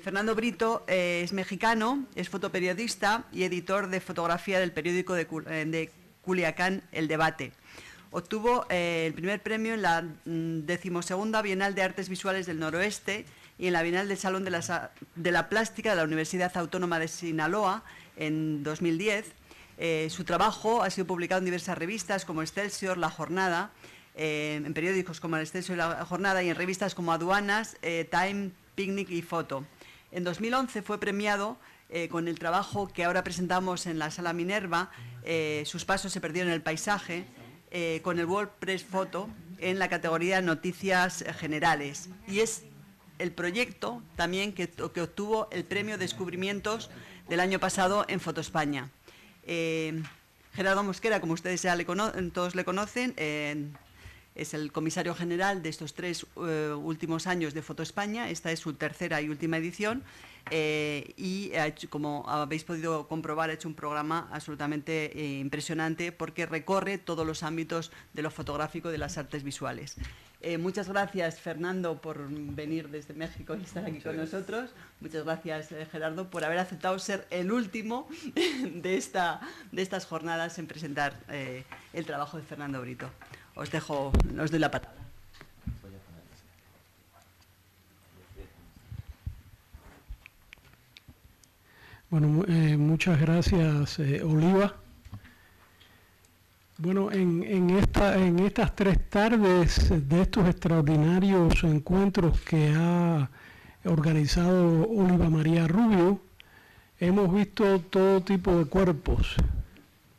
Fernando Brito es mexicano, es fotoperiodista y editor de fotografía del periódico de Culiacán, El Debate. Obtuvo el primer premio en la 12ª Bienal de Artes Visuales del Noroeste y en la Bienal del Salón de la Plástica de la Universidad Autónoma de Sinaloa en 2010. Su trabajo ha sido publicado en diversas revistas como Excelsior, La Jornada, en periódicos como El Excelsior y La Jornada y en revistas como Aduanas, Time, Picnic y Foto. En 2011 fue premiado con el trabajo que ahora presentamos en la Sala Minerva, Sus pasos se perdieron en el paisaje, con el World Press Photo en la categoría Noticias Generales. Y es el proyecto también que obtuvo el premio Descubrimientos del año pasado en Foto España. Gerardo Mosquera, como ustedes ya todos le conocen, es el comisario general de estos 3 últimos años de Foto España. Esta es su tercera y última edición y ha hecho, como habéis podido comprobar, ha hecho un programa absolutamente impresionante porque recorre todos los ámbitos de lo fotográfico y de las artes visuales. Muchas gracias, Fernando, por venir desde México y estar aquí con nosotros. Muchas gracias, Gerardo, por haber aceptado ser el último de estas jornadas en presentar el trabajo de Fernando Brito. Os doy la patada. Bueno, muchas gracias, Oliva. Bueno, en estas 3 tardes de estos extraordinarios encuentros que ha organizado Oliva María Rubio, hemos visto todo tipo de cuerpos.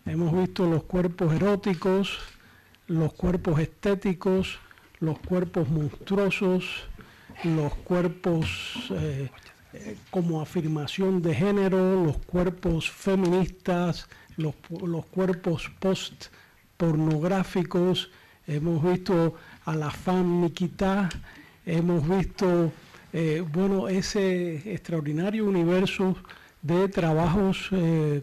Hemos visto los cuerpos eróticos, los cuerpos estéticos, los cuerpos monstruosos, los cuerpos como afirmación de género, los cuerpos feministas, los cuerpos post-pornográficos, hemos visto a la femme Nikita, hemos visto bueno, ese extraordinario universo de trabajos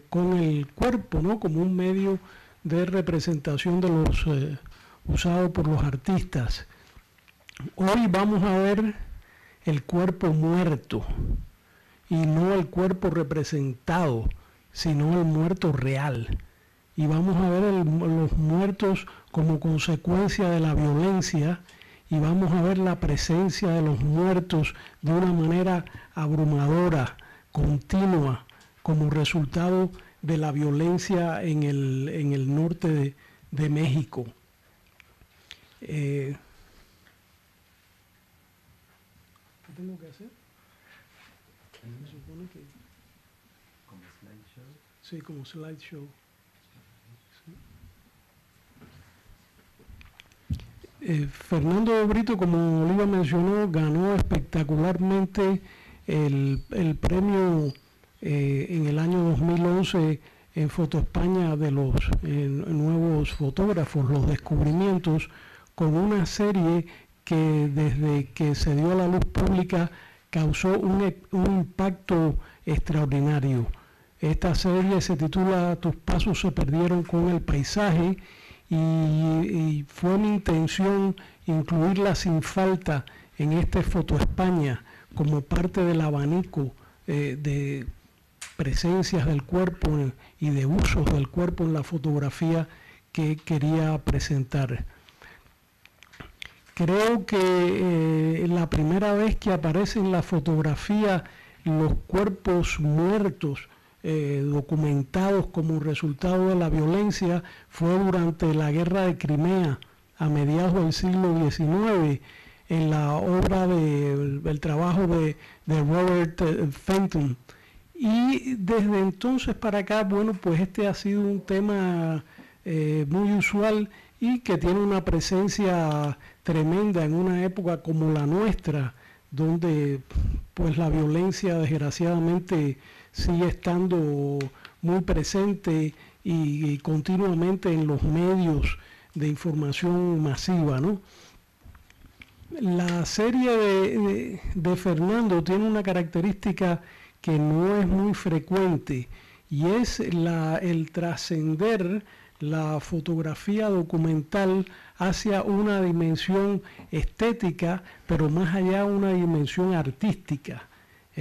con el cuerpo, ¿no? Como un medio de representación de los usado por los artistas. Hoy vamos a ver el cuerpo muerto y no el cuerpo representado, sino el muerto real. Y vamos a ver los muertos como consecuencia de la violencia y vamos a ver la presencia de los muertos de una manera abrumadora, continua, como resultado de la violencia en el norte de México. ¿Qué tengo que hacer? Me supone que... ¿Como slideshow? Sí, como slideshow. Sí. Fernando Brito, como Oliva mencionó, ganó espectacularmente el premio en el año 2011 en Foto España de los nuevos fotógrafos, los descubrimientos, con una serie que desde que se dio a la luz pública causó un impacto extraordinario. Esta serie se titula Tus pasos se perdieron con el paisaje y fue mi intención incluirla sin falta en este Foto España como parte del abanico de presencias del cuerpo y de usos del cuerpo en la fotografía que quería presentar. Creo que la primera vez que aparece en la fotografía los cuerpos muertos documentados como resultado de la violencia fue durante la Guerra de Crimea a mediados del siglo XIX, en la obra del trabajo de Robert Fenton. Y desde entonces para acá, bueno, pues este ha sido un tema muy usual y que tiene una presencia tremenda en una época como la nuestra, donde pues la violencia desgraciadamente sigue estando muy presente y continuamente en los medios de información masiva, ¿no? La serie de Fernando tiene una característica que no es muy frecuente y es el trascender la fotografía documental hacia una dimensión estética, pero más allá una dimensión artística.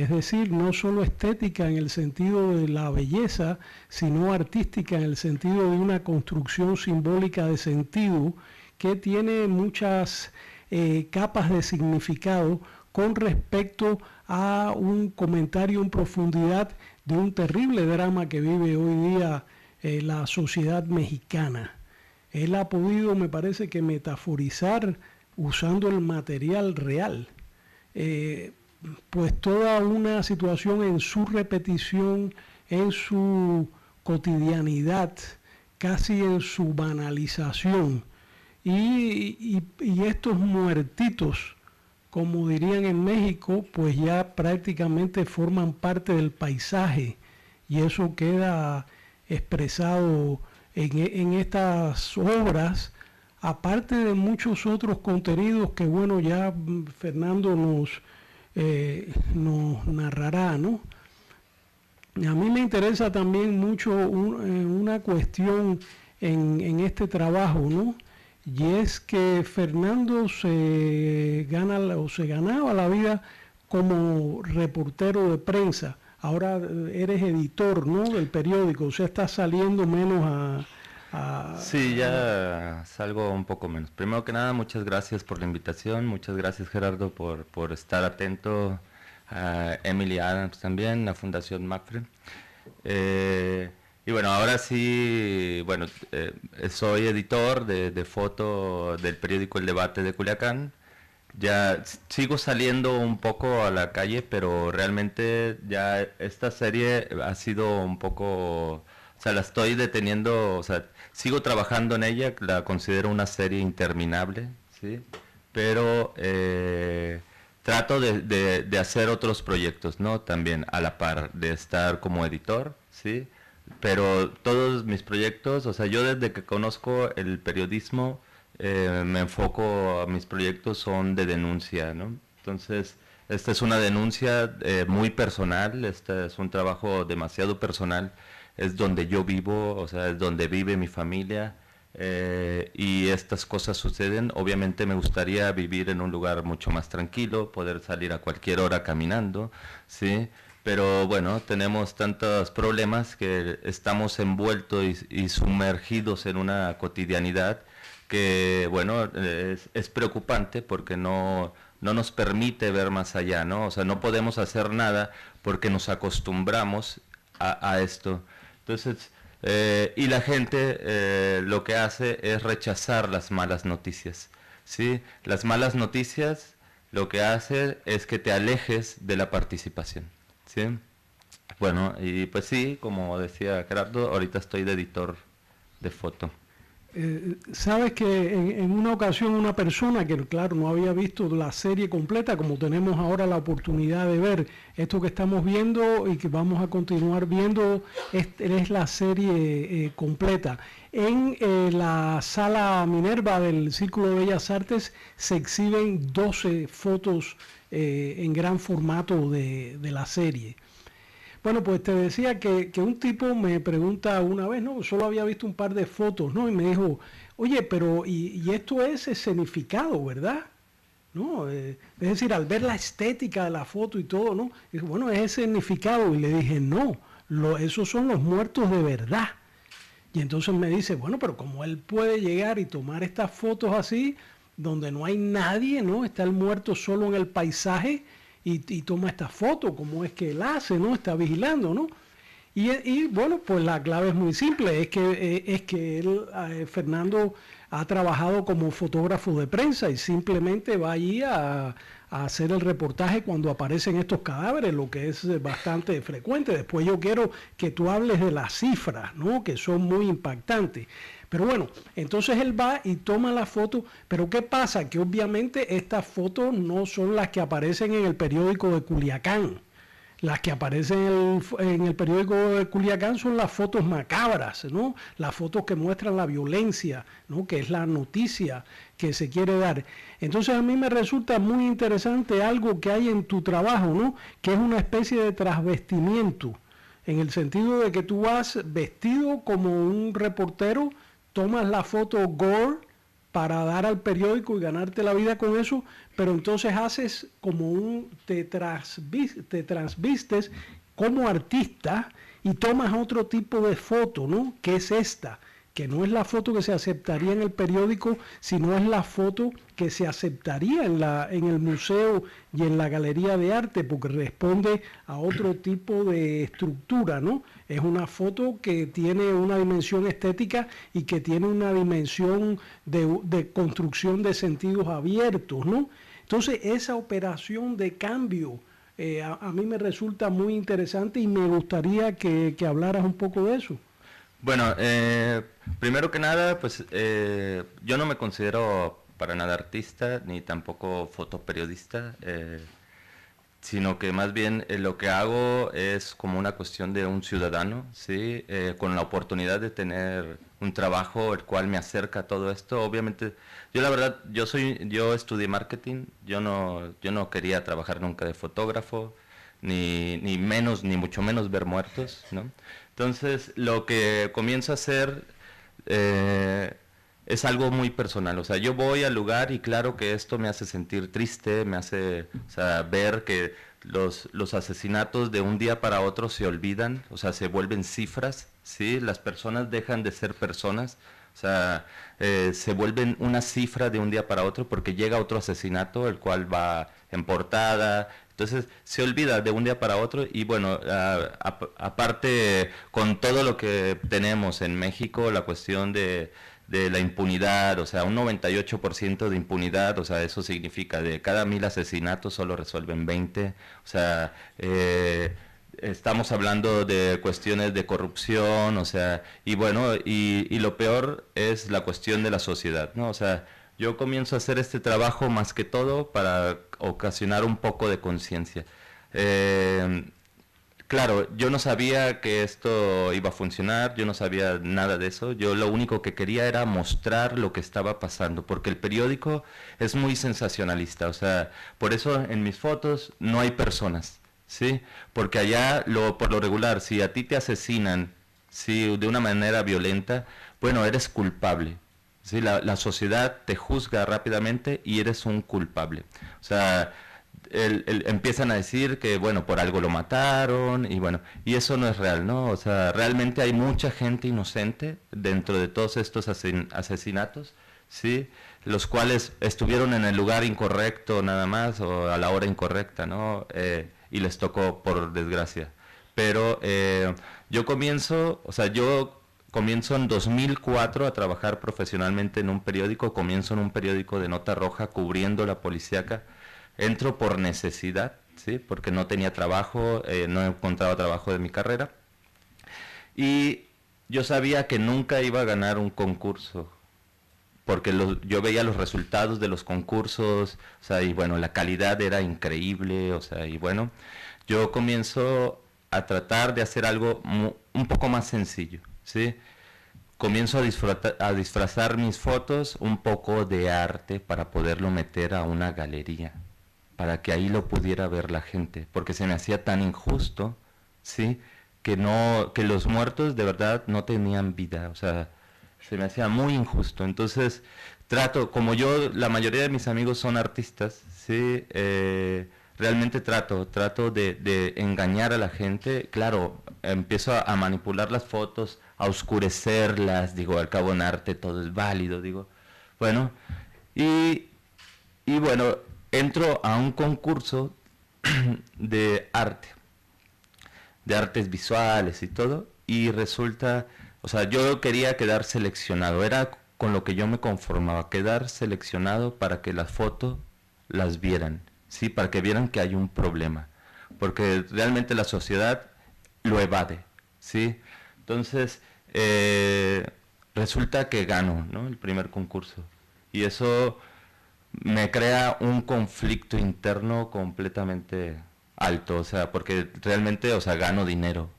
es decir, no solo estética en el sentido de la belleza, sino artística en el sentido de una construcción simbólica de sentido que tiene muchas capas de significado con respecto a un comentario en profundidad de un terrible drama que vive hoy día la sociedad mexicana. Él ha podido, me parece que, metaforizar usando el material real, pues toda una situación en su repetición, en su cotidianidad, casi en su banalización. Y estos muertitos, como dirían en México, pues ya prácticamente forman parte del paisaje, y eso queda expresado en estas obras, aparte de muchos otros contenidos que, bueno, ya Fernando nos narrará, ¿no? A mí me interesa también mucho una cuestión en este trabajo, ¿no? Y es que Fernando se ganaba la vida como reportero de prensa. Ahora eres editor, ¿no?, del periódico, o sea, estás saliendo menos Sí, ya salgo un poco menos. Primero que nada, muchas gracias por la invitación, muchas gracias, Gerardo, por estar atento, a Emily Adams también, la Fundación MAPFRE. Y bueno, ahora sí, bueno, soy editor de foto del periódico El Debate de Culiacán. Ya sigo saliendo un poco a la calle, pero realmente ya esta serie ha sido un poco, o sea, la estoy deteniendo, o sea, sigo trabajando en ella, la considero una serie interminable, ¿sí? Pero trato de hacer otros proyectos, ¿no? También a la par de estar como editor, ¿sí? Pero todos mis proyectos, o sea, yo desde que conozco el periodismo, me enfoco a mis proyectos son de denuncia, ¿no? Entonces, esta es una denuncia muy personal, este es un trabajo demasiado personal, es donde yo vivo, o sea, es donde vive mi familia, y estas cosas suceden. Obviamente me gustaría vivir en un lugar mucho más tranquilo, poder salir a cualquier hora caminando, ¿sí? Pero bueno, tenemos tantos problemas que estamos envueltos y sumergidos en una cotidianidad que, bueno, es preocupante porque no nos permite ver más allá, ¿no? O sea, no podemos hacer nada porque nos acostumbramos a esto. Entonces, y la gente lo que hace es rechazar las malas noticias, ¿sí? Las malas noticias lo que hace es que te alejes de la participación, ¿sí? Bueno, y pues sí, como decía Gerardo, ahorita estoy de editor de foto. Sabes que en una ocasión una persona que, claro, no había visto la serie completa, como tenemos ahora la oportunidad de ver esto que estamos viendo y que vamos a continuar viendo, es la serie completa. En la Sala Minerva del Círculo de Bellas Artes se exhiben 12 fotos en gran formato de la serie. Bueno, pues te decía que un tipo me pregunta una vez, ¿no? Solo había visto un par de fotos, ¿no? Y me dijo, oye, pero y esto es escenificado, ¿verdad? ¿No? Es decir, al ver la estética de la foto y todo, ¿no? Dijo, bueno, es escenificado. Y le dije, no, esos son los muertos de verdad. Y entonces me dice, bueno, pero ¿cómo él puede llegar y tomar estas fotos así, donde no hay nadie, ¿no? Está el muerto solo en el paisaje y toma esta foto? ¿Cómo es que él hace, ¿no? Está vigilando, ¿no? Y bueno, pues la clave es muy simple, es que él, Fernando, ha trabajado como fotógrafo de prensa y simplemente va allí a hacer el reportaje cuando aparecen estos cadáveres, lo que es bastante frecuente. Después yo quiero que tú hables de las cifras, ¿no?, que son muy impactantes. Pero bueno, entonces él va y toma la foto, pero ¿qué pasa? Que obviamente estas fotos no son las que aparecen en el periódico de Culiacán. Las que aparecen en el periódico de Culiacán son las fotos macabras, ¿no? Las fotos que muestran la violencia, ¿no?, que es la noticia que se quiere dar. Entonces a mí me resulta muy interesante algo que hay en tu trabajo, ¿no?, que es una especie de trasvestimiento, en el sentido de que tú vas vestido como un reportero, tomas la foto gore, para dar al periódico y ganarte la vida con eso, pero entonces haces como te transvistes como artista y tomas otro tipo de foto, ¿no? Que es esta, que no es la foto que se aceptaría en el periódico, sino es la foto que se aceptaría en el museo y en la galería de arte, porque responde a otro tipo de estructura, ¿no? Es una foto que tiene una dimensión estética y que tiene una dimensión de construcción de sentidos abiertos, ¿no? Entonces, esa operación de cambio a mí me resulta muy interesante y me gustaría que hablaras un poco de eso. Bueno, primero que nada, pues yo no me considero para nada artista ni tampoco fotoperiodista, sino que más bien lo que hago es como una cuestión de un ciudadano, ¿sí? Con la oportunidad de tener un trabajo el cual me acerca a todo esto. Obviamente, yo la verdad, yo estudié marketing, yo no quería trabajar nunca de fotógrafo, ni mucho menos ver muertos, ¿no? Entonces, lo que comienzo a hacer es algo muy personal. O sea, yo voy al lugar y claro que esto me hace sentir triste, me hace, o sea, ver que los asesinatos de un día para otro se olvidan, o sea, se vuelven cifras, ¿sí? Las personas dejan de ser personas, o sea, se vuelven una cifra de un día para otro porque llega otro asesinato, el cual va en portada. Entonces se olvida de un día para otro y bueno, aparte con todo lo que tenemos en México, la cuestión de la impunidad, o sea, un 98% de impunidad, o sea, eso significa de cada 1000 asesinatos solo resuelven 20, o sea, estamos hablando de cuestiones de corrupción, o sea, y bueno, y lo peor es la cuestión de la sociedad, ¿no? O sea, yo comienzo a hacer este trabajo más que todo para ocasionar un poco de conciencia. Claro, yo no sabía que esto iba a funcionar, yo no sabía nada de eso, yo lo único que quería era mostrar lo que estaba pasando, porque el periódico es muy sensacionalista, o sea, por eso en mis fotos no hay personas, ¿sí? Porque allá, por lo regular, si a ti te asesinan, ¿sí? De una manera violenta, bueno, eres culpable. Sí, la sociedad te juzga rápidamente y eres un culpable. O sea, empiezan a decir que, bueno, por algo lo mataron y bueno, y eso no es real, ¿no? O sea, realmente hay mucha gente inocente dentro de todos estos asesinatos, ¿sí? Los cuales estuvieron en el lugar incorrecto nada más o a la hora incorrecta, ¿no? Y les tocó por desgracia. Pero yo comienzo en 2004 a trabajar profesionalmente en un periódico, comienzo en un periódico de nota roja cubriendo la policíaca, entro por necesidad, ¿sí? Porque no tenía trabajo, no encontraba trabajo de mi carrera, y yo sabía que nunca iba a ganar un concurso, porque yo veía los resultados de los concursos, o sea, y bueno, la calidad era increíble, o sea, y bueno, yo comienzo a tratar de hacer algo un poco más sencillo, ¿sí? Comienzo a disfrazar mis fotos un poco de arte para poderlo meter a una galería, para que ahí lo pudiera ver la gente, porque se me hacía tan injusto, ¿sí? Que los muertos de verdad no tenían vida, o sea, se me hacía muy injusto. Entonces, como la mayoría de mis amigos son artistas, ¿sí? Realmente trato de engañar a la gente. Claro, empiezo a manipular las fotos, a oscurecerlas, digo, al cabo en arte todo es válido, digo, bueno, y bueno, entro a un concurso de artes visuales y todo, y resulta, o sea, yo quería quedar seleccionado, era con lo que yo me conformaba, quedar seleccionado para que las fotos las vieran, ¿sí? Para que vieran que hay un problema, porque realmente la sociedad lo evade, ¿sí? Entonces, resulta que gano, ¿no? El primer concurso, y eso me crea un conflicto interno completamente alto, o sea, porque realmente, o sea, gano dinero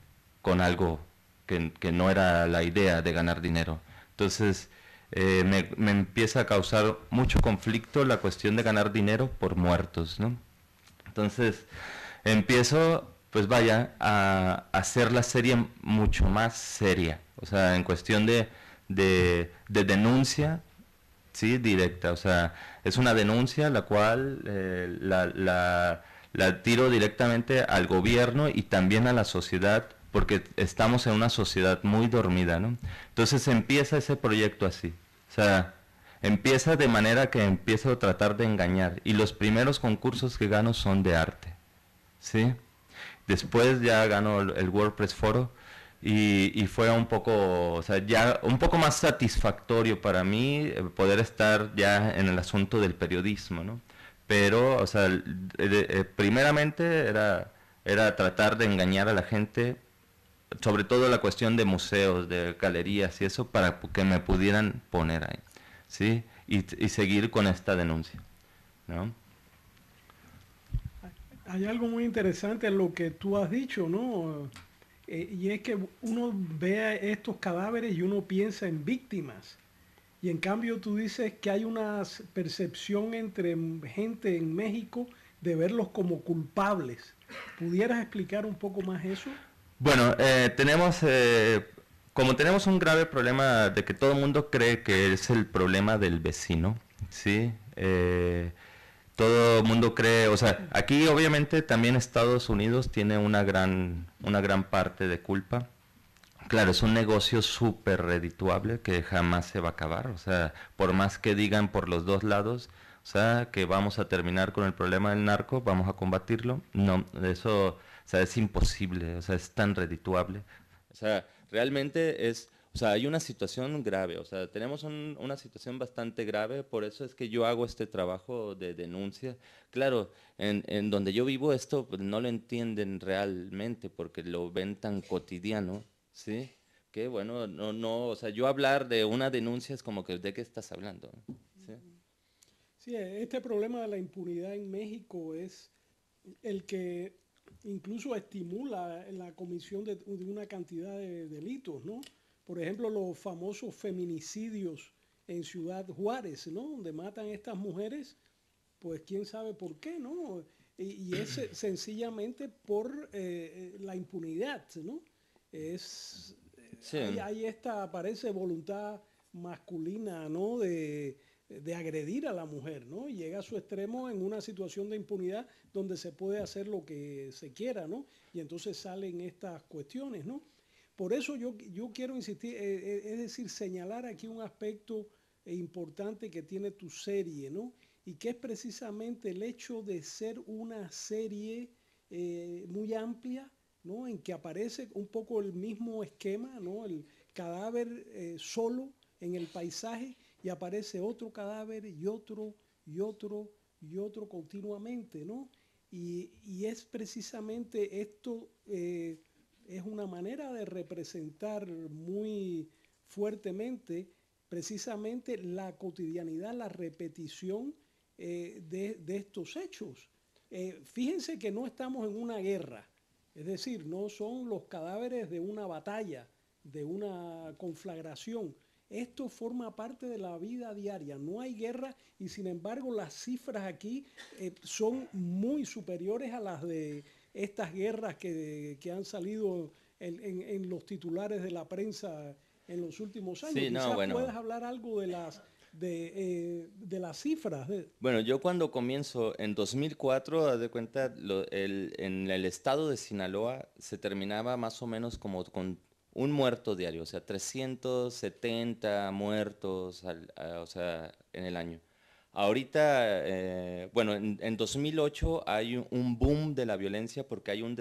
con algo que no era la idea de ganar dinero. Entonces, me empieza a causar mucho conflicto la cuestión de ganar dinero por muertos, ¿no? Entonces, empiezo, pues vaya, a hacer la serie mucho más seria, o sea, en cuestión de denuncia, ¿sí? Directa, o sea, es una denuncia la cual la tiro directamente al gobierno y también a la sociedad, porque estamos en una sociedad muy dormida, ¿no? Entonces empieza ese proyecto así, o sea, empieza de manera que empiezo a tratar de engañar, y los primeros concursos que gano son de arte, ¿sí? Después ya gano el WordPress Foro, y fue un poco, o sea, ya un poco más satisfactorio para mí poder estar ya en el asunto del periodismo, ¿no? Pero, o sea, primeramente era tratar de engañar a la gente, sobre todo la cuestión de museos, de galerías y eso, para que me pudieran poner ahí, ¿sí? Y seguir con esta denuncia, ¿no? Hay algo muy interesante en lo que tú has dicho, ¿no? Y es que uno ve a estos cadáveres y uno piensa en víctimas. Y en cambio tú dices que hay una percepción entre gente en México de verlos como culpables. ¿Pudieras explicar un poco más eso? Bueno, como tenemos un grave problema de que todo el mundo cree que es el problema del vecino, ¿sí? Todo el mundo cree, o sea, aquí obviamente también Estados Unidos tiene una gran parte de culpa. Claro, es un negocio súper redituable que jamás se va a acabar, o sea, por más que digan por los dos lados, o sea, que vamos a terminar con el problema del narco, vamos a combatirlo, no, eso, o sea, es imposible, o sea, es tan redituable. O sea, realmente es, o sea, hay una situación grave, o sea, tenemos una situación bastante grave, por eso es que yo hago este trabajo de denuncia. Claro, en donde yo vivo esto pues, no lo entienden realmente porque lo ven tan cotidiano, ¿sí? Que bueno, no, o sea, yo hablar de una denuncia es como que, ¿de qué estás hablando? ¿Sí? Sí, este problema de la impunidad en México es el que incluso estimula la comisión de una cantidad de delitos, ¿no? Por ejemplo, los famosos feminicidios en Ciudad Juárez, ¿no? Donde matan a estas mujeres, pues quién sabe por qué, ¿no? Y es sencillamente por la impunidad, ¿no? Es, Sí. hay esta, parece, voluntad masculina, ¿no? De agredir a la mujer, ¿no? Y llega a su extremo en una situación de impunidad donde se puede hacer lo que se quiera, ¿no? Y entonces salen estas cuestiones, ¿no? Por eso yo quiero insistir, es decir, señalar aquí un aspecto importante que tiene tu serie, ¿no? Y que es precisamente el hecho de ser una serie muy amplia, ¿no? En que aparece un poco el mismo esquema, ¿no? El cadáver solo en el paisaje y aparece otro cadáver y otro y otro y otro continuamente, ¿no? Y es precisamente esto, es una manera de representar muy fuertemente precisamente la cotidianidad, la repetición de estos hechos. Fíjense que no estamos en una guerra, es decir, no son los cadáveres de una batalla, de una conflagración. Esto forma parte de la vida diaria, no hay guerra y sin embargo las cifras aquí son muy superiores a las de estas guerras que han salido en los titulares de la prensa en los últimos años. Sí, no, Quizás bueno. puedas hablar algo de las cifras. Bueno, yo cuando comienzo en 2004, haz de cuenta, en el estado de Sinaloa se terminaba más o menos como con un muerto diario, o sea, 370 muertos o sea, en el año. Ahorita, bueno, en 2008 hay un boom de la violencia porque hay o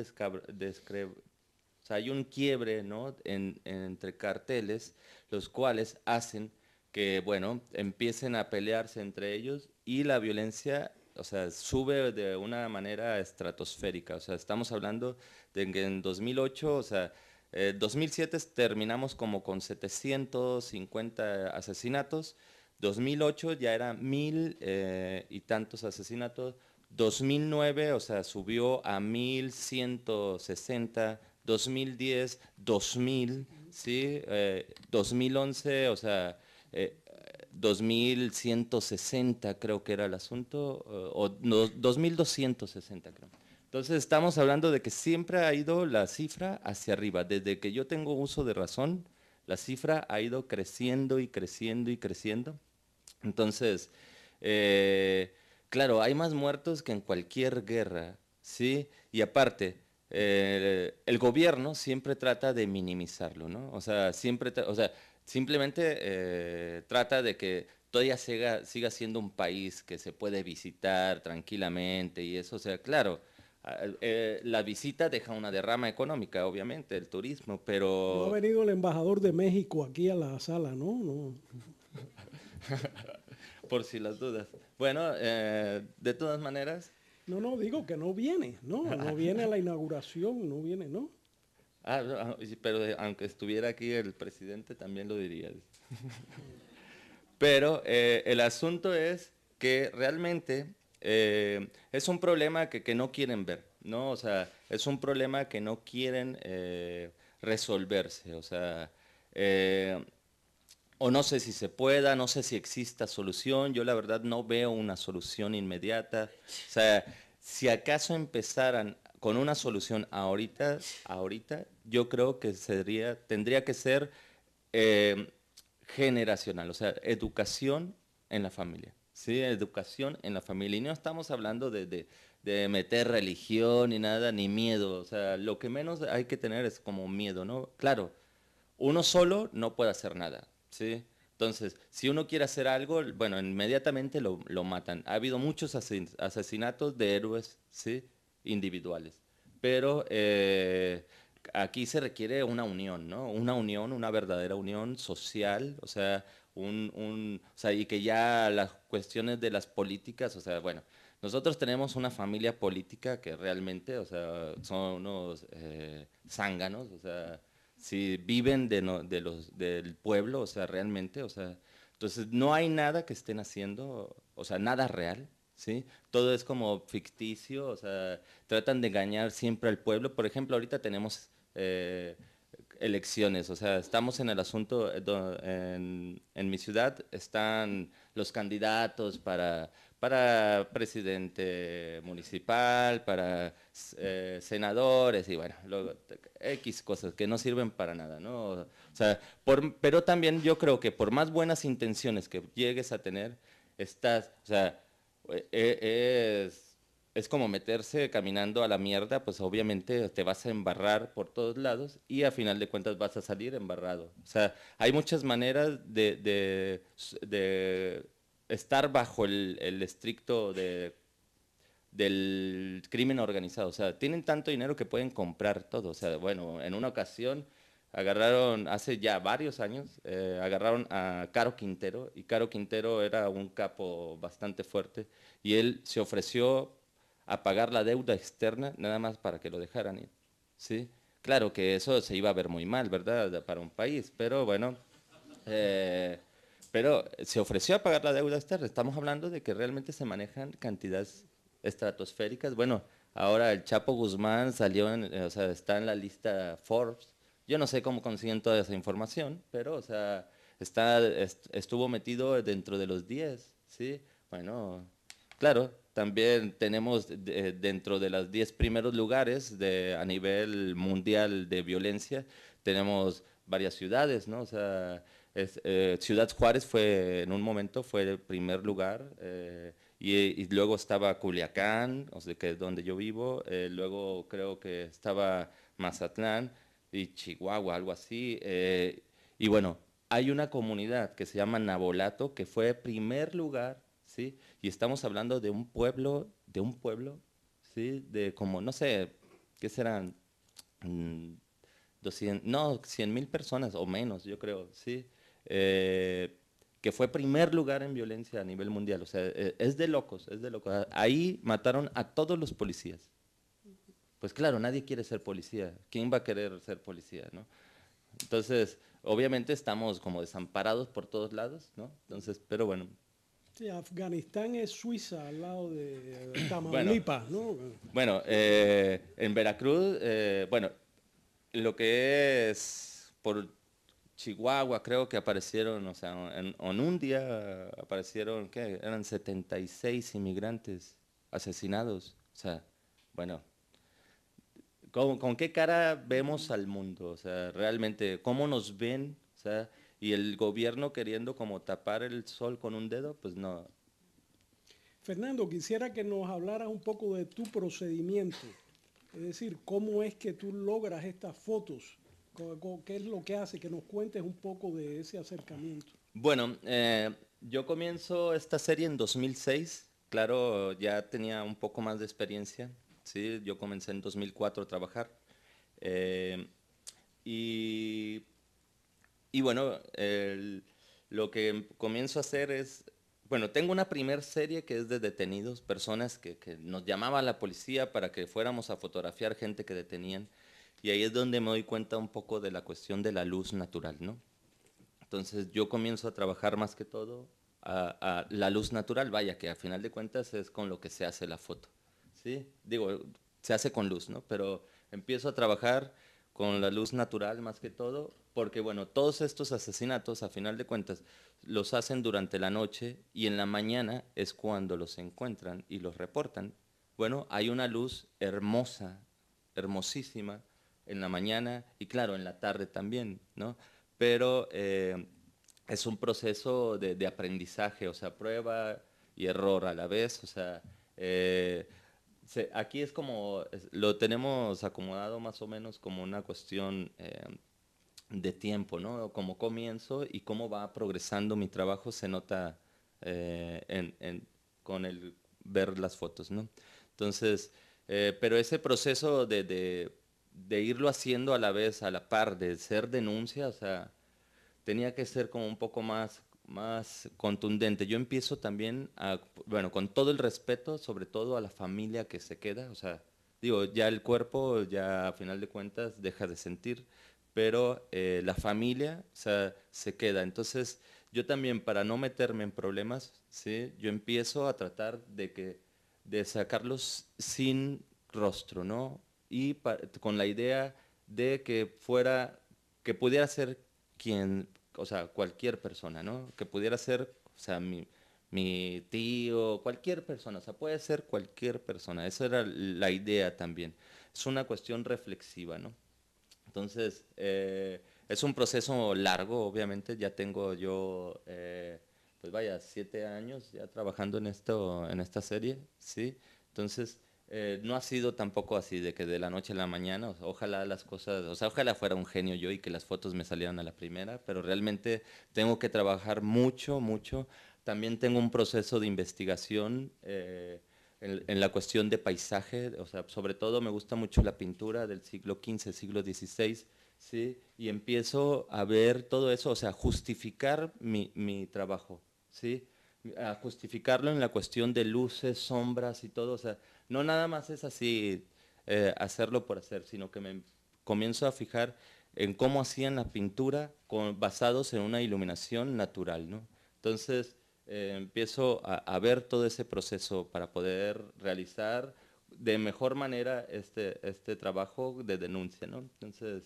sea, hay un quiebre, ¿no? Entre carteles, los cuales hacen que, bueno, empiecen a pelearse entre ellos y la violencia, o sea, sube de una manera estratosférica. O sea, estamos hablando de que en 2008, o sea, 2007 terminamos como con 750 asesinatos, 2008 ya era 1000 y tantos asesinatos, 2009, o sea, subió a 1160, 2010, 2000, ¿sí? 2011, o sea, 2160 creo que era el asunto, o no, 2260 creo. Entonces estamos hablando de que siempre ha ido la cifra hacia arriba. Desde que yo tengo uso de razón, la cifra ha ido creciendo y creciendo y creciendo. Entonces, claro, hay más muertos que en cualquier guerra, ¿sí? Y aparte, el gobierno siempre trata de minimizarlo, ¿no? O sea, o sea, simplemente trata de que todavía siga siendo un país que se puede visitar tranquilamente y eso, o sea, claro, la visita deja una derrama económica, obviamente, el turismo, No ha pero venido el embajador de México aquí a la sala, ¿no? No. por si las dudas. Bueno, de todas maneras, No, no, digo que no viene, no, no viene a la inauguración, no viene, ¿no? sí, pero aunque estuviera aquí el presidente también lo diría. Pero el asunto es que realmente es un problema que no quieren ver, ¿no? O sea, es un problema que no quieren resolverse, o sea, eh, o no sé si se pueda, no sé si exista solución, yo la verdad no veo una solución inmediata, o sea, si acaso empezaran con una solución ahorita, yo creo que tendría que ser eh, generacional, o sea, educación en la familia, ¿sí? Educación en la familia. Y no estamos hablando de meter religión ni nada, ni miedo, o sea, lo que menos hay que tener es como miedo, ¿no? Claro, uno solo no puede hacer nada, ¿sí? Entonces, si uno quiere hacer algo, bueno, inmediatamente lo matan. Ha habido muchos asesinatos de héroes, ¿sí? Individuales. Pero aquí se requiere una unión, ¿no? Una unión, una verdadera unión social, o sea, o sea, y que ya las cuestiones de las políticas, o sea, bueno, nosotros tenemos una familia política que realmente, o sea, son unos zánganos, o sea, si viven del pueblo, o sea, realmente, o sea, entonces no hay nada que estén haciendo, o sea, nada real, ¿sí? Todo es como ficticio, o sea, tratan de engañar siempre al pueblo. Por ejemplo, ahorita tenemos elecciones, o sea, estamos en el asunto, en mi ciudad están los candidatos para presidente municipal, para senadores y bueno, luego X cosas que no sirven para nada, ¿no? O sea, pero también yo creo que por más buenas intenciones que llegues a tener, o sea, es como meterse caminando a la mierda, pues obviamente te vas a embarrar por todos lados y a final de cuentas vas a salir embarrado. O sea, hay muchas maneras de estar bajo el estricto del crimen organizado. O sea, tienen tanto dinero que pueden comprar todo. O sea, bueno, en una ocasión agarraron, hace ya varios años, agarraron a Caro Quintero y Caro Quintero era un capo bastante fuerte y él se ofreció a pagar la deuda externa nada más para que lo dejaran ir. ¿Sí? Claro que eso se iba a ver muy mal, ¿verdad? Para un país, pero bueno, eh, pero se ofreció a pagar la deuda externa. Estamos hablando de que realmente se manejan cantidades estratosféricas. Bueno, ahora el Chapo Guzmán salió, o sea, está en la lista Forbes. Yo no sé cómo consiguen toda esa información, pero, o sea, estuvo metido dentro de los 10, ¿sí? Bueno, claro, también tenemos dentro de los 10 primeros lugares a nivel mundial de violencia, tenemos varias ciudades, ¿no? O sea, Ciudad Juárez en un momento fue el primer lugar, y luego estaba Culiacán, o sea, que es donde yo vivo, luego creo que estaba Mazatlán y Chihuahua, algo así, y bueno, hay una comunidad que se llama Nabolato, que fue primer lugar, ¿sí? Y estamos hablando de un pueblo, ¿sí? De como, no sé, ¿qué serán? Mm, 200, no, 100,000 personas o menos, yo creo, ¿sí? Eh, que fue primer lugar en violencia a nivel mundial. O sea, es de locos, es de locos. Ahí mataron a todos los policías. Pues claro, nadie quiere ser policía. ¿Quién va a querer ser policía, no? Entonces, obviamente estamos como desamparados por todos lados, ¿no? Entonces, pero bueno, Sí, Afganistán es Suiza al lado de bueno, Tamaulipas, ¿no? bueno, en Veracruz, bueno, lo que es por Chihuahua, creo que aparecieron, o sea, en un día aparecieron, ¿qué? Eran 76 inmigrantes asesinados. O sea, bueno, ¿con qué cara vemos al mundo? O sea, realmente, ¿cómo nos ven? O sea, Y el gobierno queriendo como tapar el sol con un dedo, pues no. Fernando, quisiera que nos hablaras un poco de tu procedimiento, es decir, cómo es que tú logras estas fotos, qué es lo que hace, que nos cuentes un poco de ese acercamiento. Bueno, yo comienzo esta serie en 2006. Claro, ya tenía un poco más de experiencia, ¿sí? Yo comencé en 2004 a trabajar. eh, y, y bueno, lo que comienzo a hacer es, bueno, tengo una primer serie que es de detenidos, personas que nos llamaba a la policía para que fuéramos a fotografiar gente que detenían. Y ahí es donde me doy cuenta un poco de la cuestión de la luz natural, ¿no? Entonces yo comienzo a trabajar más que todo a la luz natural, vaya, que al final de cuentas es con lo que se hace la foto, ¿sí? Digo, se hace con luz, ¿no? Pero empiezo a trabajar con la luz natural más que todo, porque bueno, todos estos asesinatos, a final de cuentas, los hacen durante la noche y en la mañana es cuando los encuentran y los reportan. Bueno, hay una luz hermosa, hermosísima, en la mañana y claro, en la tarde también, ¿no? Pero es un proceso de aprendizaje, o sea, prueba y error a la vez, o sea, aquí es como, lo tenemos acomodado más o menos como una cuestión de tiempo, ¿no? Como comienzo y cómo va progresando mi trabajo se nota con el ver las fotos, ¿no? Entonces, pero ese proceso de irlo haciendo a la vez, a la par, de ser denuncia, o sea, tenía que ser como un poco más contundente. Yo empiezo también bueno, con todo el respeto, sobre todo a la familia que se queda, o sea, digo, ya el cuerpo ya a final de cuentas deja de sentir, pero la familia, o sea, se queda. Entonces, yo también para no meterme en problemas, ¿sí? Yo empiezo a tratar de sacarlos sin rostro, ¿no? Y con la idea de que pudiera ser quien, o sea, cualquier persona, ¿no? Que pudiera ser, o sea, mi tío, cualquier persona, o sea, puede ser cualquier persona. Esa era la idea también. Es una cuestión reflexiva, ¿no? Entonces, es un proceso largo, obviamente. Ya tengo yo, pues vaya, 7 años ya trabajando en esto, en esta serie, ¿sí? Entonces, no ha sido tampoco así de que de la noche a la mañana, o sea, ojalá las cosas, o sea, ojalá fuera un genio yo y que las fotos me salieran a la primera, pero realmente tengo que trabajar mucho, mucho. También tengo un proceso de investigación. En la cuestión de paisaje, o sea, sobre todo me gusta mucho la pintura del siglo XV, siglo XVI, ¿sí? Y empiezo a ver todo eso, o sea, justificar mi trabajo, ¿sí? A justificarlo en la cuestión de luces, sombras y todo, o sea, no nada más es así hacerlo por hacer, sino que me comienzo a fijar en cómo hacían la pintura basados en una iluminación natural, ¿no? Entonces, empiezo a ver todo ese proceso para poder realizar de mejor manera este trabajo de denuncia, ¿no? Entonces,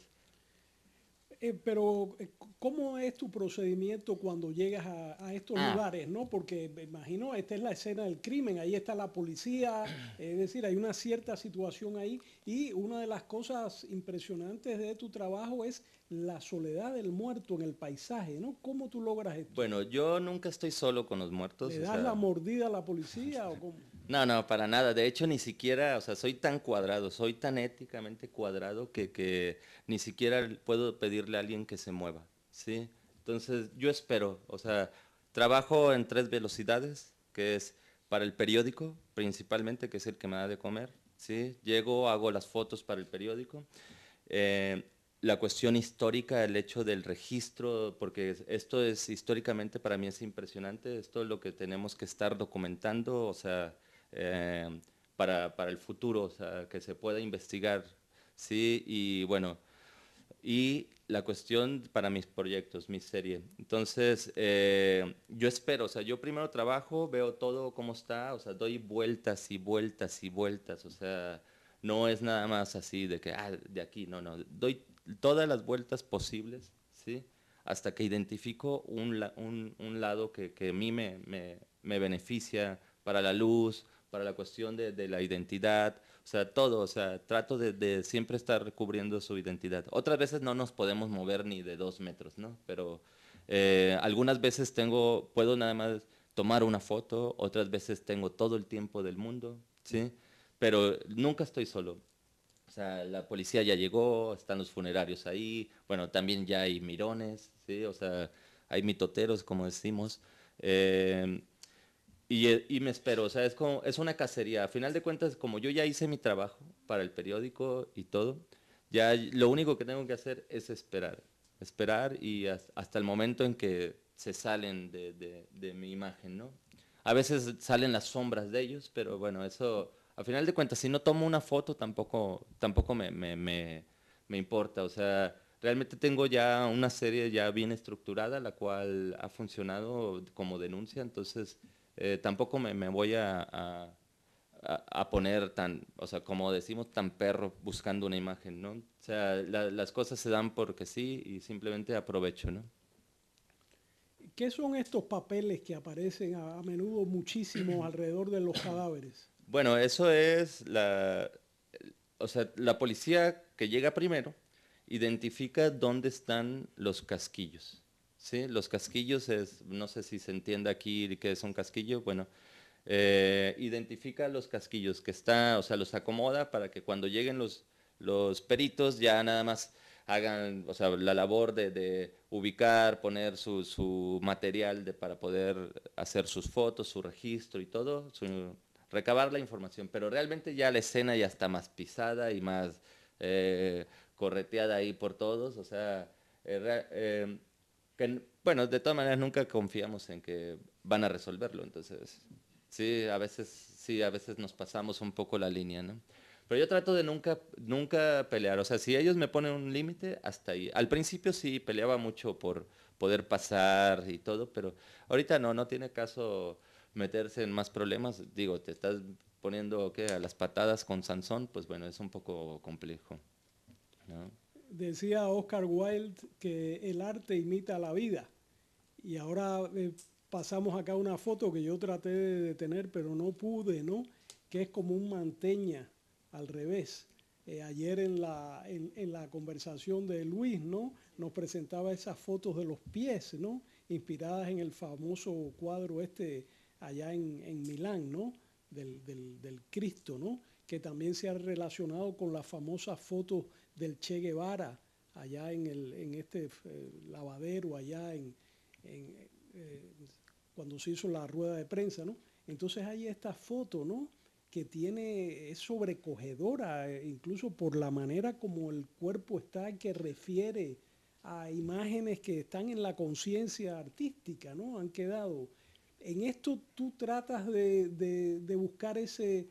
Pero, ¿cómo es tu procedimiento cuando llegas a estos ah, lugares, no? Porque me imagino, esta es la escena del crimen, ahí está la policía, es decir, hay una cierta situación ahí y una de las cosas impresionantes de tu trabajo es la soledad del muerto en el paisaje, ¿no? ¿Cómo tú logras esto? bueno, yo nunca estoy solo con los muertos, ¿Le o das la sea, mordida a la policía o cómo? no, no, para nada. De hecho, ni siquiera, o sea, soy tan cuadrado, soy tan éticamente cuadrado que ni siquiera puedo pedirle a alguien que se mueva, ¿sí? Entonces, yo espero, o sea, trabajo en 3 velocidades, que es para el periódico, principalmente, que es el que me da de comer, ¿sí? Llego, hago las fotos para el periódico. Eh, la cuestión histórica, el hecho del registro, porque esto es históricamente para mí es impresionante, esto es lo que tenemos que estar documentando, o sea, eh, para el futuro, o sea, que se pueda investigar, ¿sí? Y bueno, y la cuestión para mis proyectos, mi serie. Entonces, yo espero, o sea, yo primero trabajo, veo todo cómo está, o sea, doy vueltas y vueltas y vueltas, o sea, no es nada más así de que, de aquí, no, no, doy todas las vueltas posibles, ¿sí? Hasta que identifico un lado que a mí me beneficia para la luz, para la cuestión de la identidad, o sea, todo, o sea, trato de siempre estar cubriendo su identidad. Otras veces no nos podemos mover ni de 2 metros, ¿no? Pero Algunas veces puedo nada más tomar una foto, otras veces tengo todo el tiempo del mundo, ¿sí? Pero nunca estoy solo. O sea, la policía ya llegó, están los funerarios ahí, bueno, también ya hay mirones, ¿sí? O sea, hay mitoteros, como decimos. Eh, y me espero, o sea, es una cacería. A final de cuentas, como yo ya hice mi trabajo para el periódico y todo, ya lo único que tengo que hacer es esperar. Esperar y hasta el momento en que se salen de mi imagen, ¿no? A veces salen las sombras de ellos, pero bueno, eso, a final de cuentas, si no tomo una foto, tampoco me importa. O sea, realmente tengo ya una serie ya bien estructurada, la cual ha funcionado como denuncia, entonces tampoco me voy a poner tan, o sea, como decimos, tan perro buscando una imagen, ¿no? O sea, las cosas se dan porque sí y simplemente aprovecho, ¿no? ¿Qué son estos papeles que aparecen a menudo muchísimos alrededor de los cadáveres? Bueno, eso es o sea, la policía que llega primero identifica dónde están los casquillos. ¿Sí? Los casquillos no sé si se entiende aquí qué es un casquillo, bueno, identifica los casquillos o sea, los acomoda para que cuando lleguen los peritos ya nada más hagan, o sea, la labor de ubicar, poner su material para poder hacer sus fotos, su registro y todo, recabar la información, pero realmente ya la escena ya está más pisada y más correteada ahí por todos, o sea, bueno, de todas maneras nunca confiamos en que van a resolverlo, entonces sí, a veces nos pasamos un poco la línea, ¿no? Pero yo trato de nunca pelear, o sea, si ellos me ponen un límite, hasta ahí. Al principio sí peleaba mucho por poder pasar y todo, pero ahorita no tiene caso meterse en más problemas. Digo, te estás poniendo, ¿qué? A las patadas con Sansón, pues bueno, es un poco complejo, ¿no? Decía Oscar Wilde que el arte imita la vida. Y ahora pasamos acá una foto que yo traté de detener, pero no pude, ¿no? Que es como un manteña al revés. Ayer en la conversación de Luis, ¿no? Nos presentaba esas fotos de los pies, ¿no? Inspiradas en el famoso cuadro este allá en Milán, ¿no? Del Cristo, ¿no? Que también se ha relacionado con las famosas fotos del Che Guevara allá en este lavadero, allá en, eh, cuando se hizo la rueda de prensa, ¿no? Entonces hay esta foto, ¿no? Que es sobrecogedora, incluso por la manera como el cuerpo está, que refiere a imágenes que están en la conciencia artística, ¿no? Han quedado. En esto tú tratas de buscar ese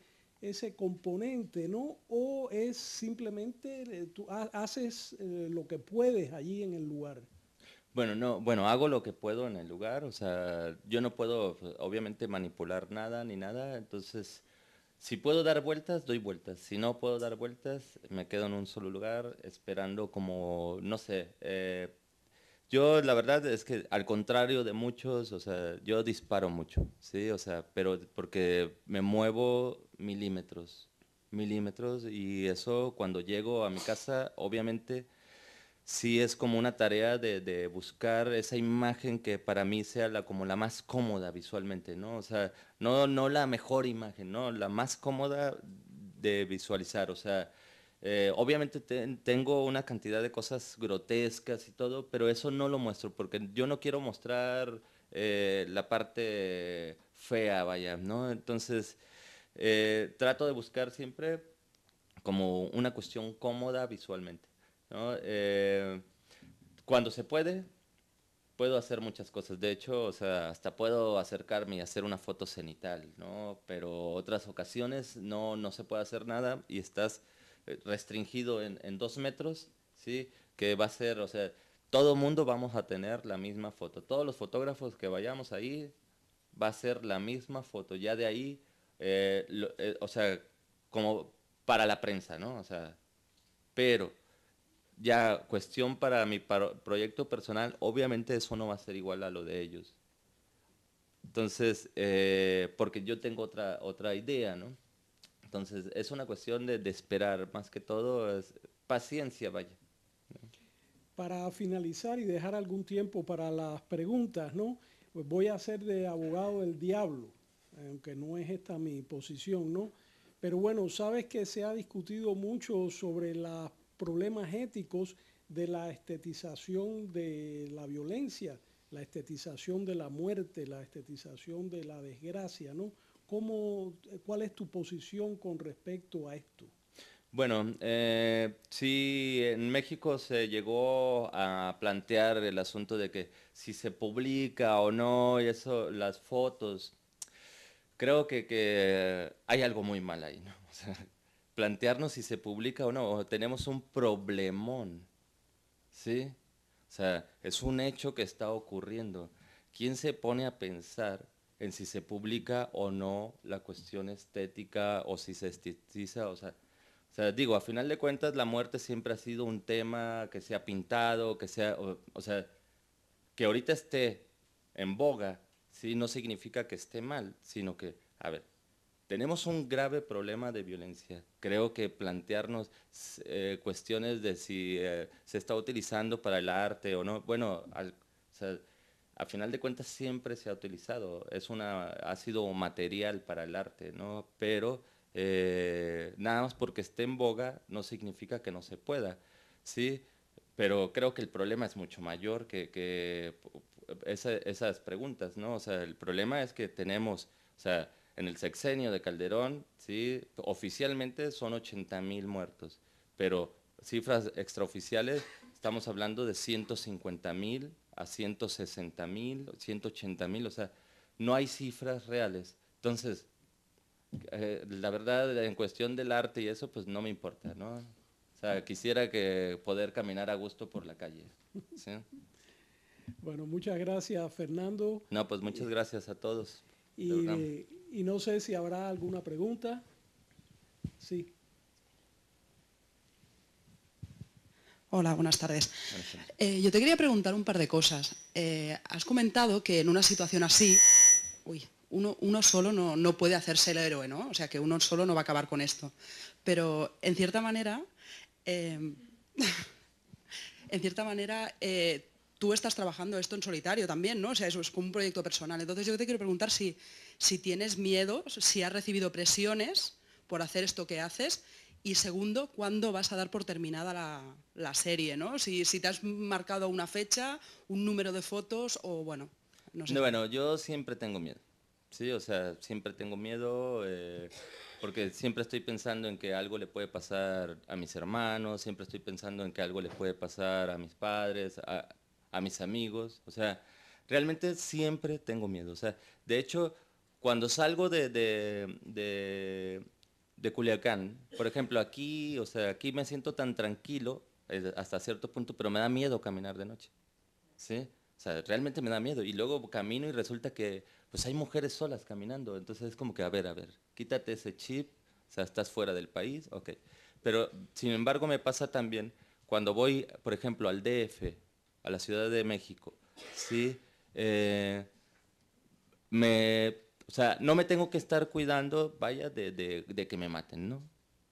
componente, ¿no? O es simplemente tú haces lo que puedes allí en el lugar. Bueno, no, bueno, hago lo que puedo en el lugar, o sea, yo no puedo, pues, obviamente, manipular nada ni nada, entonces, si puedo dar vueltas, doy vueltas, si no puedo dar vueltas, me quedo en un solo lugar esperando como, no sé, yo la verdad es que al contrario de muchos, o sea, yo disparo mucho, ¿sí? O sea, pero porque me muevo milímetros, y eso cuando llego a mi casa, obviamente sí es como una tarea de buscar esa imagen que para mí sea como la más cómoda visualmente, ¿no? O sea, no la mejor imagen, ¿no? La más cómoda de visualizar, o sea, obviamente tengo una cantidad de cosas grotescas y todo, pero eso no lo muestro porque yo no quiero mostrar la parte fea, vaya, ¿no? Entonces, trato de buscar siempre como una cuestión cómoda visualmente, ¿no? Cuando se puede, puedo hacer muchas cosas. De hecho, o sea, hasta puedo acercarme y hacer una foto cenital, ¿no? Pero otras ocasiones no se puede hacer nada y estás restringido en 2 metros, ¿sí? Que va a ser, o sea, todo mundo vamos a tener la misma foto. Todos los fotógrafos que vayamos ahí va a ser la misma foto. Ya de ahí, o sea, como para la prensa, ¿no? O sea, pero ya cuestión para mi proyecto personal, obviamente eso no va a ser igual a lo de ellos. Entonces, porque yo tengo otra idea, ¿no? Entonces, es una cuestión de esperar, más que todo, es paciencia, vaya. para finalizar y dejar algún tiempo para las preguntas, ¿no? Pues voy a ser de abogado del diablo, aunque no es esta mi posición, ¿no? Pero bueno, sabes que se ha discutido mucho sobre los problemas éticos de la estetización de la violencia, la estetización de la muerte, la estetización de la desgracia, ¿no? ¿Cuál es tu posición con respecto a esto? Bueno, sí, en México se llegó a plantear el asunto de que si se publica o no, y eso, las fotos, creo que hay algo muy mal ahí, ¿no? O sea, plantearnos si se publica o no, o tenemos un problemón, ¿sí? O sea, es un hecho que está ocurriendo. ¿Quién se pone a pensar en si se publica o no la cuestión estética o si se estetiza? O sea, digo, a final de cuentas la muerte siempre ha sido un tema que se ha pintado, que sea, o sea, que ahorita esté en boga, ¿sí? No significa que esté mal, sino que, a ver, tenemos un grave problema de violencia. Creo que plantearnos cuestiones de si se está utilizando para el arte o no, bueno, o sea, a final de cuentas siempre se ha utilizado, ha sido material para el arte, ¿no? Pero nada más porque esté en boga no significa que no se pueda, ¿sí? Pero creo que el problema es mucho mayor que esas preguntas, ¿no? O sea, el problema es que tenemos, o sea, en el sexenio de Calderón, ¿sí? Oficialmente son 80,000 muertos, pero cifras extraoficiales estamos hablando de 150,000 a 160,000, 180,000, o sea, no hay cifras reales. Entonces, la verdad, en cuestión del arte y eso, pues no me importa, ¿no? O sea, quisiera que poder caminar a gusto por la calle, ¿sí? Bueno, muchas gracias, Fernando. No, pues muchas gracias a todos, de verdad. Y no sé si habrá alguna pregunta. Sí. Hola, buenas tardes. Buenas tardes. Yo te quería preguntar un par de cosas. Has comentado que en una situación así, uno solo no puede hacerse el héroe, ¿no? O sea, que uno solo no va a acabar con esto. Pero, en cierta manera, tú estás trabajando esto en solitario también, ¿no? O sea, eso es como un proyecto personal. Entonces yo te quiero preguntar si tienes miedo, si has recibido presiones por hacer esto que haces. Y segundo, ¿cuándo vas a dar por terminada la serie, ¿no? Si te has marcado una fecha, un número de fotos o bueno, no sé. No, bueno, yo siempre tengo miedo, sí, o sea, siempre tengo miedo porque siempre estoy pensando en que algo le puede pasar a mis hermanos, siempre estoy pensando en que algo le puede pasar a mis padres, a mis amigos, o sea, realmente siempre tengo miedo, o sea, de hecho, cuando salgo de Culiacán, por ejemplo, aquí, o sea, aquí me siento tan tranquilo hasta cierto punto, pero me da miedo caminar de noche, ¿sí? O sea, realmente me da miedo. Y luego camino y resulta que pues hay mujeres solas caminando. Entonces es como que, a ver, quítate ese chip, o sea, estás fuera del país, ok. Pero sin embargo me pasa también cuando voy, por ejemplo, al DF, a la Ciudad de México, ¿sí? O sea, no me tengo que estar cuidando, vaya, de que me maten, ¿no?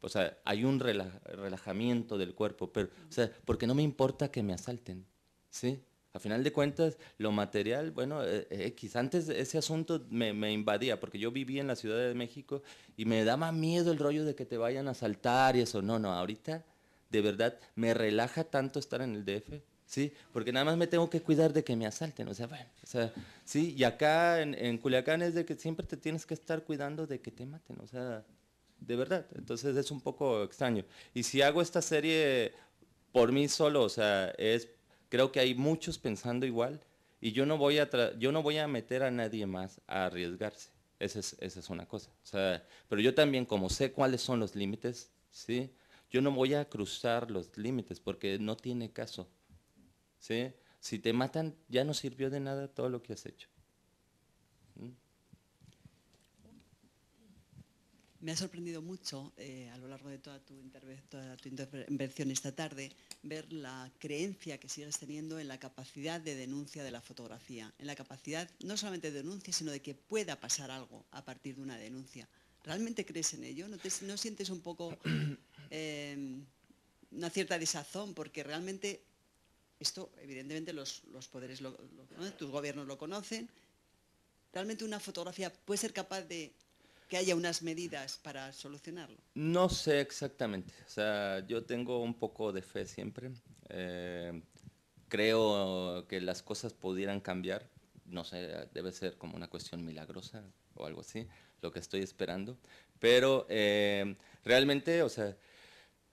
O sea, hay un relajamiento del cuerpo, pero, o sea, porque no me importa que me asalten, ¿sí? A final de cuentas, lo material, bueno, X, antes ese asunto me invadía, porque yo vivía en la Ciudad de México y me daba miedo el rollo de que te vayan a asaltar y eso. No, no, ahorita de verdad me relaja tanto estar en el DF, ¿sí? Porque nada más me tengo que cuidar de que me asalten, o sea, bueno, o sea, sí, y acá en Culiacán es de que siempre te tienes que estar cuidando de que te maten, o sea, de verdad, entonces es un poco extraño. Y si hago esta serie por mí solo, o sea, creo que hay muchos pensando igual y yo no voy a meter a nadie más a arriesgarse. Esa es una cosa. O sea, pero yo también, como sé cuáles son los límites, ¿sí? Yo no voy a cruzar los límites porque no tiene caso, ¿sí? Si te matan, ya no sirvió de nada todo lo que has hecho. ¿Mm? Me ha sorprendido mucho a lo largo de toda tu intervención esta tarde ver la creencia que sigues teniendo en la capacidad de denuncia de la fotografía, en la capacidad no solamente de denuncia, sino de que pueda pasar algo a partir de una denuncia. ¿Realmente crees en ello? ¿No sientes un poco una cierta desazón? Porque realmente esto evidentemente los poderes, ¿no? Tus gobiernos lo conocen. ¿Realmente una fotografía puede ser capaz de que haya unas medidas para solucionarlo? No sé exactamente, o sea, yo tengo un poco de fe siempre. Creo que las cosas pudieran cambiar, no sé, debe ser como una cuestión milagrosa o algo así, lo que estoy esperando. Pero realmente, o sea,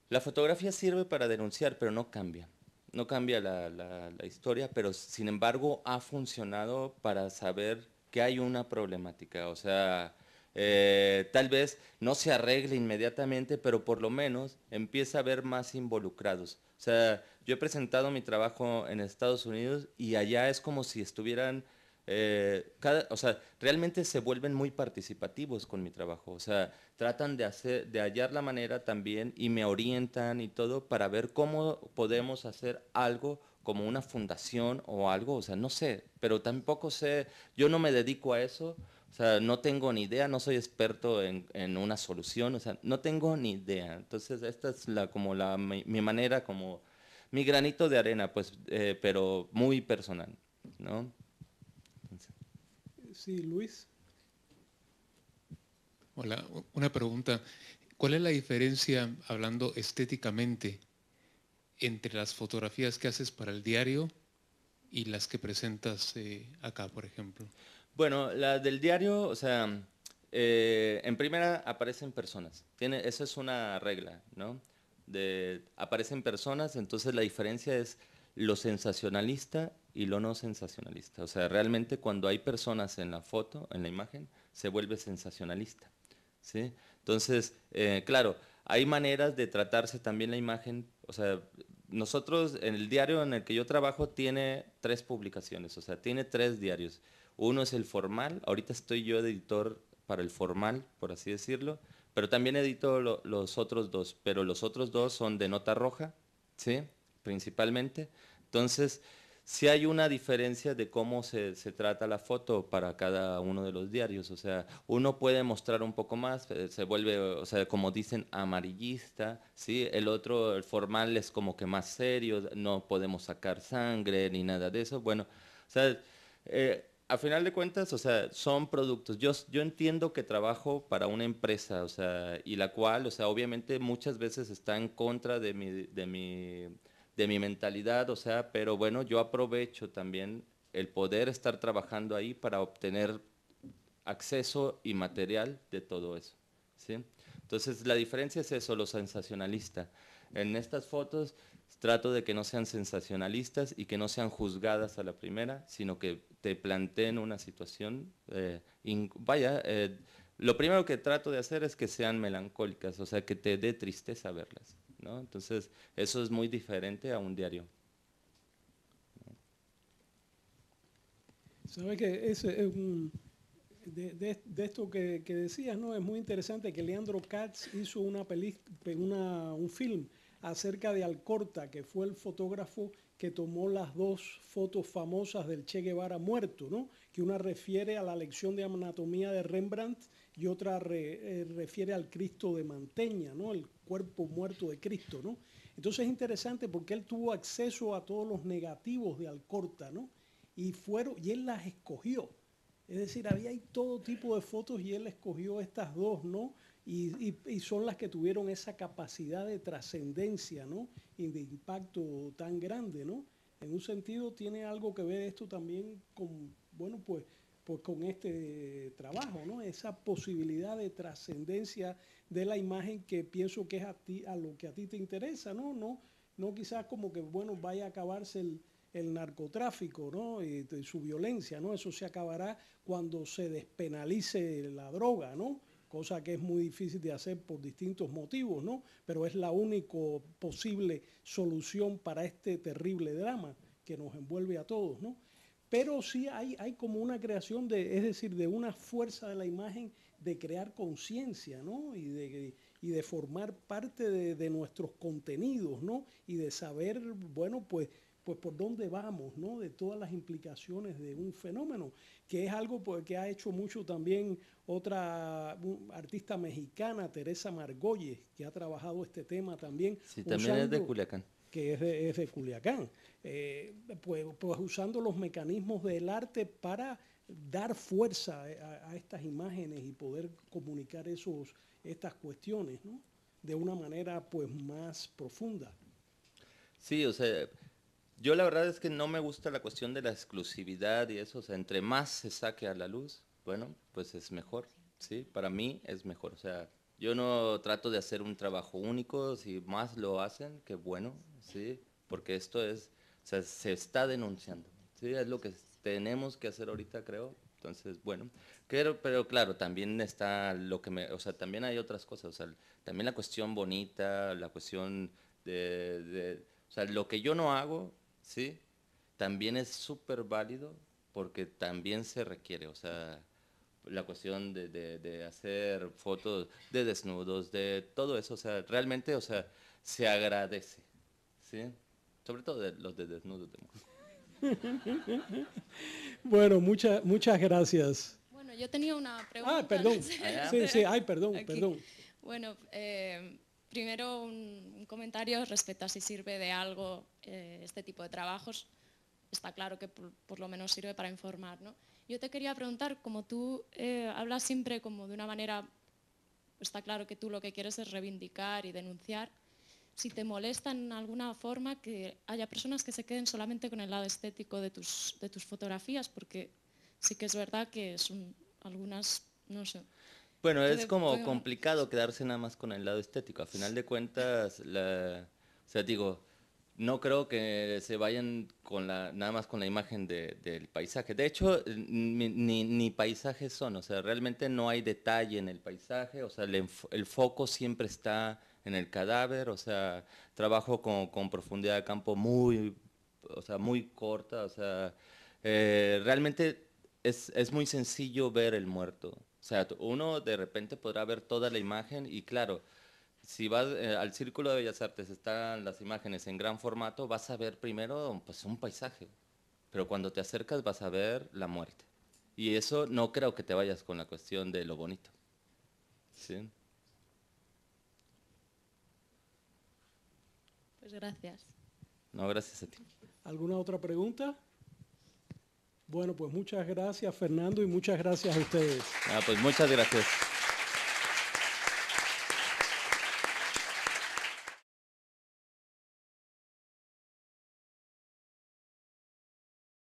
la fotografía sirve para denunciar, pero no cambia. No cambia la historia, pero sin embargo ha funcionado para saber que hay una problemática. O sea, tal vez no se arregle inmediatamente, pero por lo menos empieza a haber más involucrados. O sea, yo he presentado mi trabajo en Estados Unidos y allá es como si estuvieran o sea, realmente se vuelven muy participativos con mi trabajo, o sea, tratan de hallar la manera también y me orientan y todo para ver cómo podemos hacer algo como una fundación o algo, o sea, no sé, pero tampoco sé, yo no me dedico a eso, o sea, no tengo ni idea, no soy experto en una solución, o sea, no tengo ni idea, entonces esta es mi manera, como mi granito de arena, pues, pero muy personal, ¿no? Sí, Luis. Hola, una pregunta. ¿Cuál es la diferencia, hablando estéticamente, entre las fotografías que haces para el diario y las que presentas acá, por ejemplo? Bueno, la del diario, o sea, en primera aparecen personas. Esa es una regla, ¿no? Aparecen personas, entonces la diferencia es lo sensacionalista y lo no sensacionalista. O sea, realmente cuando hay personas en la foto, en la imagen, se vuelve sensacionalista, ¿sí? Entonces, claro, hay maneras de tratarse también la imagen. O sea, nosotros, en el diario en el que yo trabajo, tiene 3 publicaciones, o sea, tiene 3 diarios. Uno es el formal, ahorita estoy yo de editor para el formal, por así decirlo, pero también edito los otros 2, pero los otros 2 son de nota roja, ¿sí? Principalmente. Entonces, sí hay una diferencia de cómo se trata la foto para cada uno de los diarios. O sea, uno puede mostrar un poco más, se vuelve, o sea, como dicen, amarillista, ¿sí? El otro, el formal, es como que más serio, no podemos sacar sangre ni nada de eso. Bueno, o sea, a final de cuentas, o sea, son productos. Yo entiendo que trabajo para una empresa, o sea, y la cual, o sea, obviamente muchas veces está en contra de mi mentalidad, o sea, pero bueno, yo aprovecho también el poder estar trabajando ahí para obtener acceso y material de todo eso, ¿sí? Entonces, la diferencia es eso, lo sensacionalista. En estas fotos trato de que no sean sensacionalistas y que no sean juzgadas a la primera, sino que te planteen una situación. Lo primero que trato de hacer es que sean melancólicas, o sea, que te dé tristeza verlas, ¿no? Entonces, eso es muy diferente a un diario. ¿Sabe que ese es de esto que decías, ¿no? Es muy interesante que Leandro Katz hizo un film acerca de Alcorta, que fue el fotógrafo que tomó las 2 fotos famosas del Che Guevara muerto, ¿no? Que una refiere a la lección de anatomía de Rembrandt y otra refiere al Cristo de Manteña, ¿no? El cuerpo muerto de Cristo, ¿no? Entonces es interesante porque él tuvo acceso a todos los negativos de Alcorta, ¿no? Y él las escogió. Es decir, había ahí todo tipo de fotos y él escogió estas 2, ¿no? Y son las que tuvieron esa capacidad de trascendencia, ¿no? Y de impacto tan grande, ¿no? En un sentido tiene algo que ver esto también con, bueno, pues con este trabajo, ¿no? Esa posibilidad de trascendencia de la imagen que pienso que es a lo que a ti te interesa, ¿no? No quizás como que, bueno, vaya a acabarse el narcotráfico, ¿no? Y su violencia, ¿no? Eso se acabará cuando se despenalice la droga, ¿no? Cosa que es muy difícil de hacer por distintos motivos, ¿no? Pero es la única posible solución para este terrible drama que nos envuelve a todos, ¿no? Pero sí hay como una creación es decir, de una fuerza de la imagen de crear conciencia, ¿no? Y de formar parte de nuestros contenidos, ¿no? Y de saber, bueno, pues por dónde vamos, ¿no? De todas las implicaciones de un fenómeno, que es algo pues, que ha hecho mucho también otra artista mexicana, Teresa Margolles, que ha trabajado este tema también. Sí, también es de Culiacán. que es de Culiacán. Pues usando los mecanismos del arte para dar fuerza a estas imágenes y poder comunicar estas cuestiones, ¿no? De una manera pues más profunda. Sí, o sea, yo la verdad es que no me gusta la cuestión de la exclusividad y eso, o sea, entre más se saque a la luz, bueno, pues es mejor, ¿sí? Para mí es mejor, o sea, yo no trato de hacer un trabajo único, si más lo hacen, qué bueno, ¿sí? Porque esto es, o sea, se está denunciando, ¿sí? Es lo que tenemos que hacer ahorita, creo. Entonces, bueno, pero claro, también está lo que o sea, también hay otras cosas, o sea, también la cuestión bonita, la cuestión o sea, lo que yo no hago, ¿sí? También es súper válido porque también se requiere, o sea, la cuestión de hacer fotos de desnudos, de todo eso, o sea, realmente, o sea, se agradece, ¿sí? Sobre todo los de desnudos de mujer. Bueno, muchas gracias. Bueno, yo tenía una pregunta. Perdón. No sé, Sí, perdón, aquí. perdón. Bueno, primero un comentario respecto a si sirve de algo este tipo de trabajos. Está claro que por lo menos sirve para informar, ¿no? Yo te quería preguntar, como tú hablas siempre como de una manera, está claro que tú lo que quieres es reivindicar y denunciar, si te molesta en alguna forma que haya personas que se queden solamente con el lado estético de tus fotografías, porque sí que es verdad que son algunas, no sé. Bueno, es como complicado quedarse nada más con el lado estético. A final de cuentas, o sea, digo, no creo que se vayan nada más con la imagen del paisaje. De hecho, ni paisajes son, o sea, realmente no hay detalle en el paisaje, o sea, el foco siempre está en el cadáver, o sea, trabajo con profundidad de campo o sea, muy corta, o sea, realmente es muy sencillo ver el muerto. O sea, uno de repente podrá ver toda la imagen y claro, si vas al Círculo de Bellas Artes, están las imágenes en gran formato, vas a ver primero pues, un paisaje, pero cuando te acercas vas a ver la muerte. Y eso no creo que te vayas con la cuestión de lo bonito. ¿Sí? Pues gracias. No, gracias a ti. ¿Alguna otra pregunta? Bueno, pues muchas gracias, Fernando, y muchas gracias a ustedes. Pues muchas gracias.